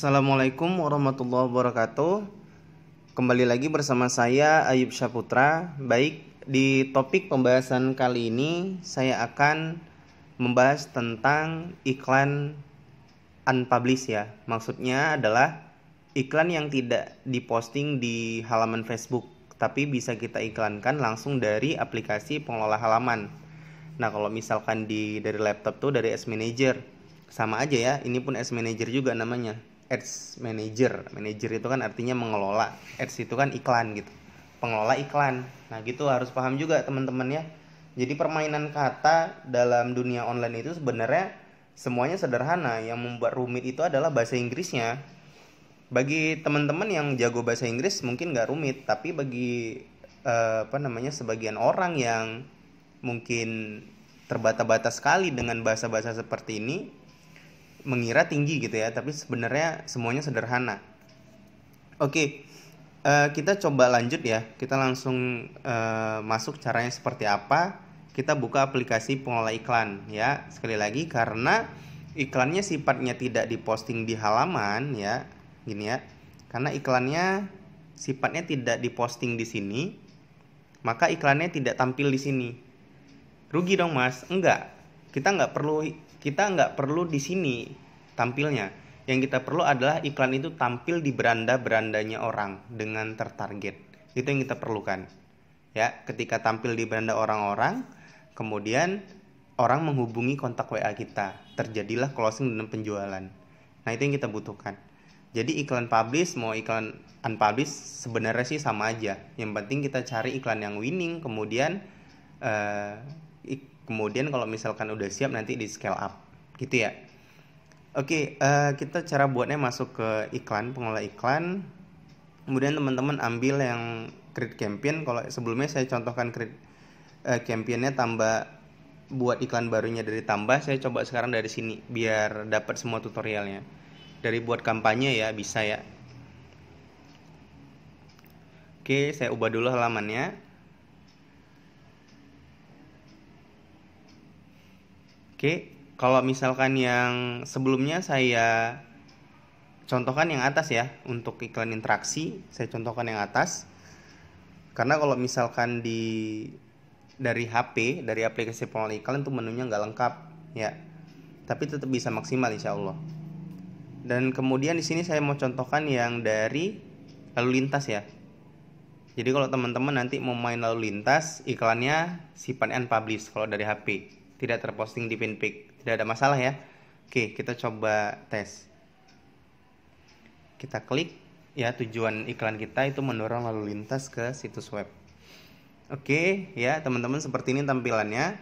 Assalamualaikum warahmatullahi wabarakatuh. Kembali lagi bersama saya Ayub Syaputra. Baik, di topik pembahasan kali ini saya akan membahas tentang iklan unpublished ya. Maksudnya adalah iklan yang tidak diposting di halaman Facebook, tapi bisa kita iklankan langsung dari aplikasi pengelola halaman. Nah, kalau misalkan dari laptop tuh dari Ads Manager, sama aja ya, ini pun Ads Manager juga namanya. Ads Manager. Manager itu kan artinya mengelola. Ads itu kan iklan gitu. Pengelola iklan. Nah, gitu harus paham juga teman-teman ya. Jadi permainan kata dalam dunia online itu sebenarnya semuanya sederhana. Yang membuat rumit itu adalah bahasa Inggrisnya. Bagi teman-teman yang jago bahasa Inggris mungkin nggak rumit, tapi bagi sebagian orang yang mungkin terbata-bata sekali dengan bahasa-bahasa seperti ini, mengira tinggi gitu ya, tapi sebenarnya semuanya sederhana. Oke, kita coba lanjut ya. Kita langsung masuk caranya seperti apa. Kita buka aplikasi pengelola iklan ya. Sekali lagi, karena iklannya sifatnya tidak diposting di halaman ya, gini ya. Karena iklannya sifatnya tidak diposting di sini, maka iklannya tidak tampil di sini. Rugi dong mas? Enggak. Kita nggak perlu di sini tampilnya. Yang kita perlu adalah iklan itu tampil di beranda-berandanya orang dengan tertarget. Itu yang kita perlukan. Ya, ketika tampil di beranda orang-orang, kemudian orang menghubungi kontak WA kita. Terjadilah closing dan penjualan. Nah, itu yang kita butuhkan. Jadi iklan publish mau iklan unpublished sebenarnya sih sama aja. Yang penting kita cari iklan yang winning, kemudian kalau misalkan udah siap nanti di scale up gitu ya. Oke, kita cara buatnya masuk ke iklan, pengelola iklan. Kemudian teman-teman ambil yang create campaign. Kalau sebelumnya saya contohkan create campaignnya tambah buat iklan barunya dari tambah. Saya coba sekarang dari sini biar dapat semua tutorialnya. Dari buat kampanye ya bisa ya. Oke, saya ubah dulu halamannya. Oke, kalau misalkan yang sebelumnya saya contohkan yang atas ya, untuk iklan interaksi, saya contohkan yang atas. Karena kalau misalkan dari HP, dari aplikasi pengelola iklan itu menunya nggak lengkap ya. Tapi tetap bisa maksimal insya Allah. Dan kemudian di sini saya mau contohkan yang dari lalu lintas ya. Jadi kalau teman-teman nanti mau main lalu lintas, iklannya sifatnya unpublished kalau dari HP. Tidak terposting di Pinpic, tidak ada masalah ya. Oke, kita coba tes. Kita klik ya, tujuan iklan kita itu mendorong lalu lintas ke situs web. Oke ya teman-teman, seperti ini tampilannya.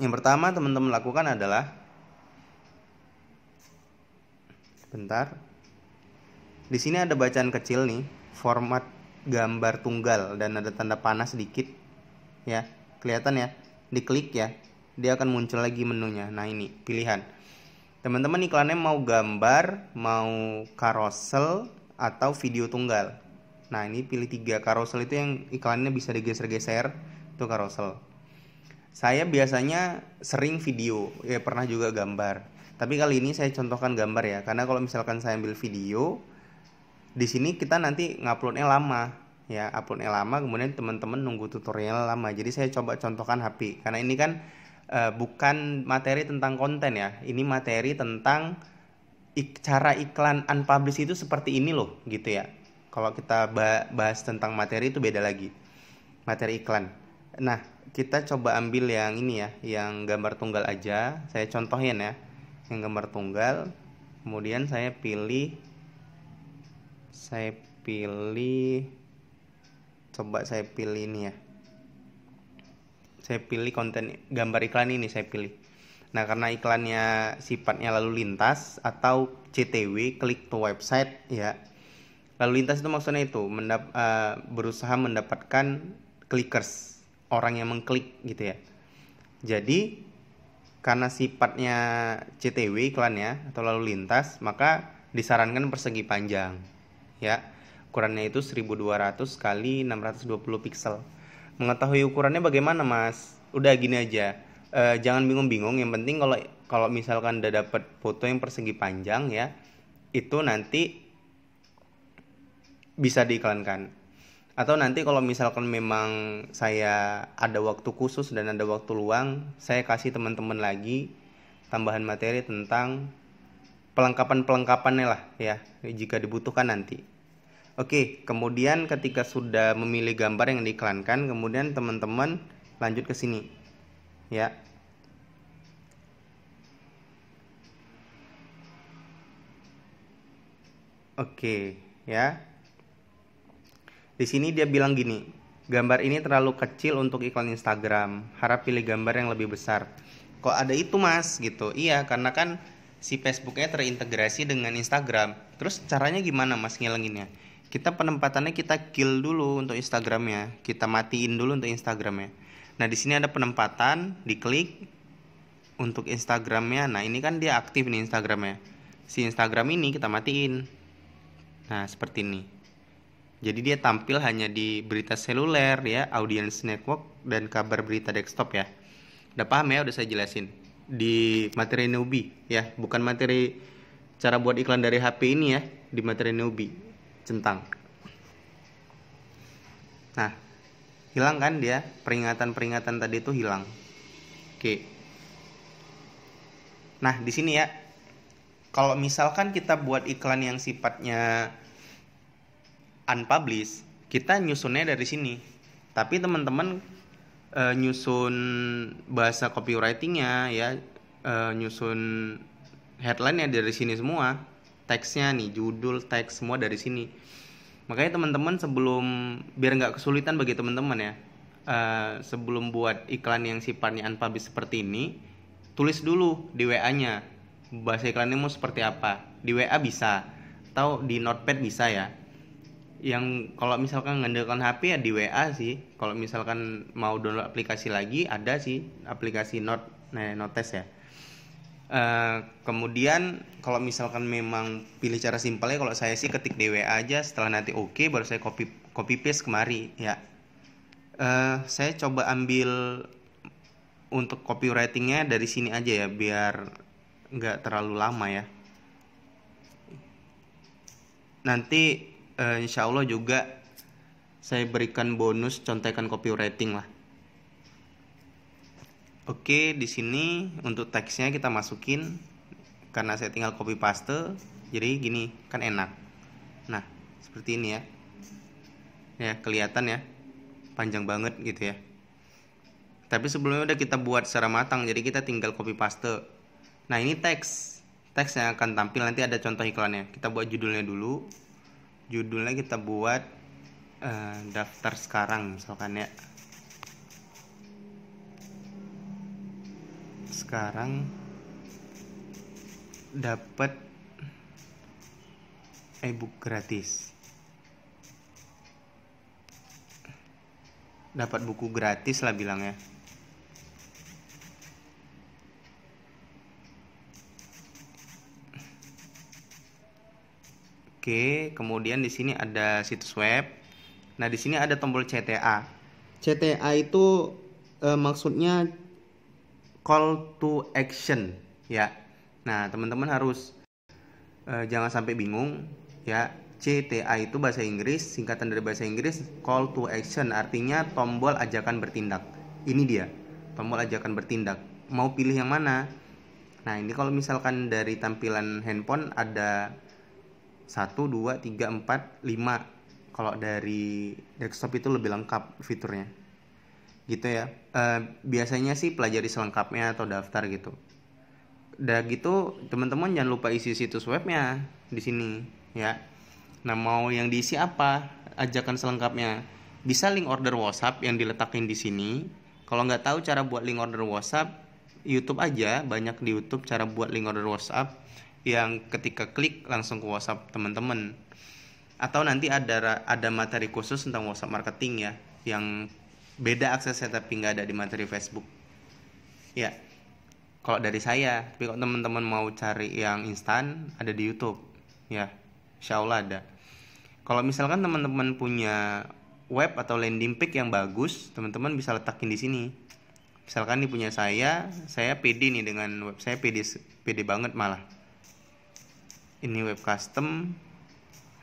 Yang pertama teman-teman lakukan adalah, bentar, di sini ada bacaan kecil nih, format gambar tunggal dan ada tanda panah sedikit ya, kelihatan ya. Diklik ya, dia akan muncul lagi menunya. Nah ini pilihan. Teman-teman iklannya mau gambar, mau carousel, atau video tunggal. Nah ini pilih 3. Carousel itu yang iklannya bisa digeser-geser, itu carousel. Saya biasanya sering video, ya pernah juga gambar. Tapi kali ini saya contohkan gambar ya, karena kalau misalkan saya ambil video, di sini kita nanti nguploadnya lama. Ya, uploadnya lama, kemudian teman-teman nunggu tutorial lama. Jadi saya coba contohkan HP, karena ini kan bukan materi tentang konten ya, ini materi tentang cara iklan unpublished itu seperti ini loh gitu ya. Kalau kita bahas tentang materi itu beda lagi, materi iklan. Nah kita coba ambil yang ini ya, yang gambar tunggal aja. Saya contohin ya, yang gambar tunggal. Kemudian saya pilih ini ya, saya pilih konten gambar iklan ini saya pilih. Nah karena iklannya sifatnya lalu lintas atau CTW, click to website ya. Lalu lintas itu maksudnya itu berusaha mendapatkan clickers, orang yang mengklik gitu ya. Jadi karena sifatnya CTW iklannya atau lalu lintas, maka disarankan persegi panjang ya. Ukurannya itu 1200 kali 620 pixel. Mengetahui ukurannya bagaimana mas? Udah gini aja, jangan bingung-bingung. Yang penting kalau misalkan udah dapet foto yang persegi panjang ya, itu nanti bisa diiklankan. Atau nanti kalau misalkan memang saya ada waktu khusus dan ada waktu luang, saya kasih teman-teman lagi tambahan materi tentang pelengkapan-pelengkapannya lah ya, jika dibutuhkan nanti. Oke, kemudian ketika sudah memilih gambar yang diiklankan, kemudian teman-teman lanjut ke sini ya. Oke, ya. Di sini dia bilang gini, gambar ini terlalu kecil untuk iklan Instagram, harap pilih gambar yang lebih besar. Kok ada itu mas gitu? Iya, karena kan si Facebooknya terintegrasi dengan Instagram. Terus caranya gimana mas ngilanginnya? Kita penempatannya kita kill dulu untuk Instagramnya, kita matiin dulu untuk Instagramnya. Nah di sini ada penempatan, diklik untuk Instagramnya. Nah ini kan dia aktif nih Instagramnya. Si Instagram ini kita matiin. Nah seperti ini. Jadi dia tampil hanya di berita seluler ya, audience network dan kabar berita desktop ya. Udah paham ya, udah saya jelasin di materi newbie ya, bukan materi cara buat iklan dari HP ini ya, di materi newbie centang. Nah, hilang kan dia, peringatan-peringatan tadi itu hilang. Oke. Nah, di sini ya, kalau misalkan kita buat iklan yang sifatnya unpublished, kita nyusunnya dari sini. Tapi teman-teman nyusun bahasa copywritingnya ya, nyusun headline-nya dari sini semua, teksnya nih, judul, teks semua dari sini. Makanya teman-teman sebelum, biar nggak kesulitan bagi teman-teman ya, sebelum buat iklan yang sifatnya unpublished seperti ini, tulis dulu di WA-nya bahasa iklannya mau seperti apa. Di WA bisa, atau di notepad bisa ya. Yang kalau misalkan ngandalkan HP ya di WA sih. Kalau misalkan mau download aplikasi lagi, ada sih aplikasi Notes ya. Kemudian kalau misalkan memang pilih cara simpelnya, kalau saya sih ketik di WA aja, setelah nanti oke baru saya copy paste kemari ya. Saya coba ambil untuk copywritingnya dari sini aja ya, biar nggak terlalu lama ya. Nanti insya Allah juga saya berikan bonus contekan copywriting lah. Oke, di sini untuk teksnya kita masukin, karena saya tinggal copy paste, jadi gini kan enak. Nah, seperti ini ya. Ya, kelihatan ya. Panjang banget gitu ya. Tapi sebelumnya udah kita buat secara matang, jadi kita tinggal copy paste. Nah, ini teks yang akan tampil nanti, ada contoh iklannya. Kita buat judulnya dulu. Judulnya kita buat daftar sekarang misalkan ya. Sekarang dapat ebook gratis. Dapat buku gratis lah bilangnya. Oke, kemudian di sini ada situs web. Nah, di sini ada tombol CTA. CTA itu maksudnya call to action ya. Nah, teman-teman harus jangan sampai bingung ya. CTA itu bahasa Inggris, singkatan dari bahasa Inggris call to action, artinya tombol ajakan bertindak. Ini dia, tombol ajakan bertindak. Mau pilih yang mana? Nah, ini kalau misalkan dari tampilan handphone ada 1, 2, 3, 4, 5. Kalau dari desktop itu lebih lengkap fiturnya. Gitu ya. Biasanya sih pelajari selengkapnya atau daftar gitu. Udah gitu, teman-teman jangan lupa isi situs webnya di sini ya. Nah, mau yang diisi apa? Ajakan selengkapnya. Bisa link order WhatsApp yang diletakin di sini. Kalau nggak tahu cara buat link order WhatsApp, YouTube aja, banyak di YouTube cara buat link order WhatsApp yang ketika klik langsung ke WhatsApp teman-teman. Atau nanti ada materi khusus tentang WhatsApp marketing ya, yang beda aksesnya tapi nggak ada di materi Facebook. Ya, kalau dari saya. Tapi kalau teman-teman mau cari yang instan, ada di YouTube ya, insya Allah ada. Kalau misalkan teman-teman punya web atau landing page yang bagus, teman-teman bisa letakin di sini. Misalkan nih punya saya pede nih dengan web saya, pede banget malah. Ini web custom,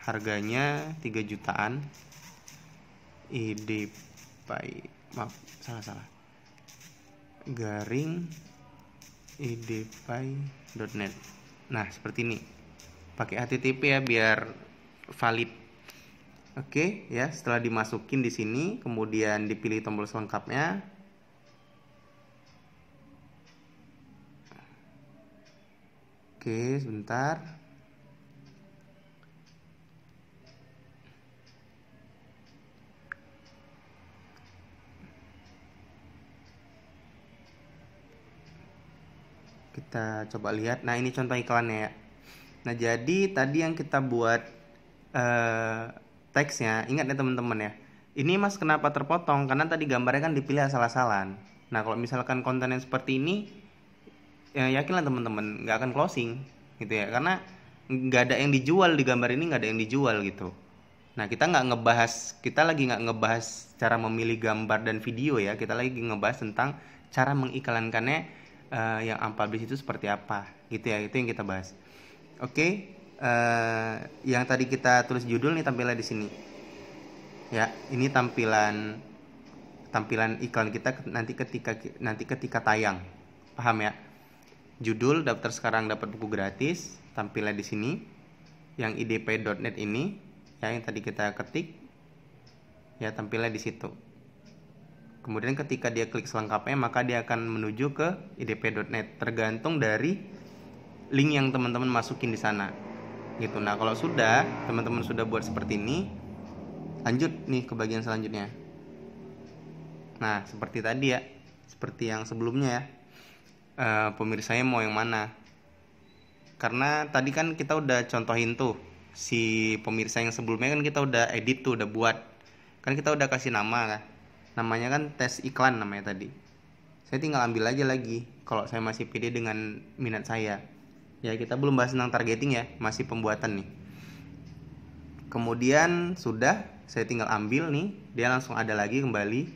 harganya 3 jutaan. idpy, maaf, salah. Garing idpy.net. Nah, seperti ini. Pakai HTTP ya biar valid. Oke, ya, setelah dimasukin di sini, kemudian dipilih tombol selengkapnya. Oke, sebentar. Kita coba lihat. Nah, ini contoh iklannya ya. Nah, jadi tadi yang kita buat teksnya, ingat ya teman-teman ya. Ini Mas kenapa terpotong? Karena tadi gambarnya kan dipilih asal-asalan. Nah, kalau misalkan konten yang seperti ini, ya yakinlah teman-teman nggak akan closing gitu ya. Karena nggak ada yang dijual di gambar ini, nggak ada yang dijual gitu. Nah, kita lagi nggak ngebahas cara memilih gambar dan video ya. Kita lagi ngebahas tentang cara mengiklankannya. Yang unpublished itu seperti apa gitu ya, itu yang kita bahas. Oke, yang tadi kita tulis judul nih tampilnya di sini ya. Ini tampilan iklan kita nanti ketika tayang, paham ya? Judul daftar sekarang dapat buku gratis, tampilnya di sini yang idpy.net ini ya, yang tadi kita ketik ya, tampilnya di situ. Kemudian ketika dia klik selengkapnya, maka dia akan menuju ke idpy.net, tergantung dari link yang teman-teman masukin di sana. Gitu. Nah, kalau teman-teman sudah buat seperti ini, lanjut nih ke bagian selanjutnya. Nah, seperti tadi ya, seperti yang sebelumnya ya. Pemirsanya mau yang mana? Karena tadi kan kita udah contohin tuh si pemirsa yang sebelumnya kan kita udah edit tuh, udah buat. Kan kita udah kasih nama kan. Namanya kan tes iklan namanya tadi. Saya tinggal ambil aja lagi kalau saya masih pede dengan minat saya. Ya, kita belum bahas tentang targeting ya, masih pembuatan nih. Kemudian saya tinggal ambil nih, dia langsung ada lagi kembali.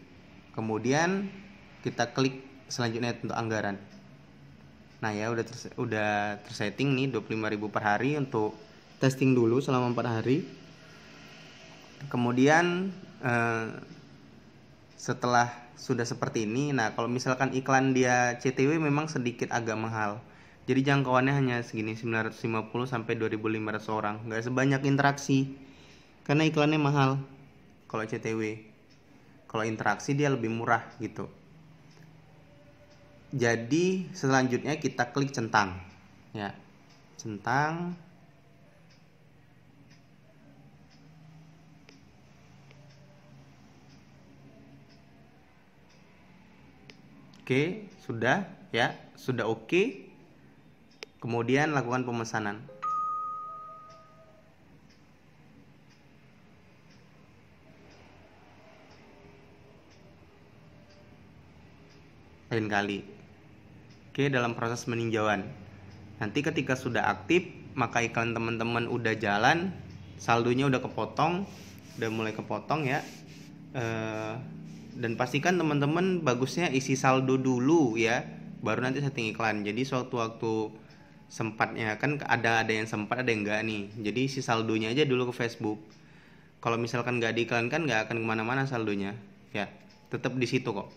Kemudian kita klik selanjutnya untuk anggaran. Nah ya, udah tersetting nih 25.000 per hari untuk testing dulu selama 4 hari. Kemudian setelah sudah seperti ini, nah kalau misalkan iklan dia CTW memang sedikit agak mahal. Jadi jangkauannya hanya segini, 950 sampai 2.500 orang. Nggak sebanyak interaksi. Karena iklannya mahal kalau CTW. Kalau interaksi dia lebih murah gitu. Jadi selanjutnya kita klik centang. Ya. Centang. Oke, sudah ya, sudah oke. Kemudian lakukan pemesanan. Lain kali. Oke, dalam proses meninjauan. Nanti ketika sudah aktif, maka iklan teman-teman udah jalan, saldonya udah kepotong, udah mulai kepotong ya. Dan pastikan teman-teman bagusnya isi saldo dulu ya, baru nanti setting iklan. Jadi sewaktu-waktu sempatnya kan ada yang sempat, ada yang enggak nih. Jadi isi saldonya aja dulu ke Facebook. Kalau misalkan nggak diiklankan, nggak akan kemana-mana saldonya ya, tetap di situ kok.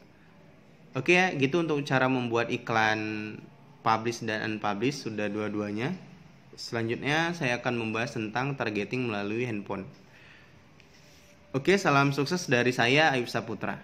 Oke ya, gitu untuk cara membuat iklan publish dan unpublish, sudah dua-duanya. Selanjutnya saya akan membahas tentang targeting melalui handphone. Oke, salam sukses dari saya Ayub Saputra.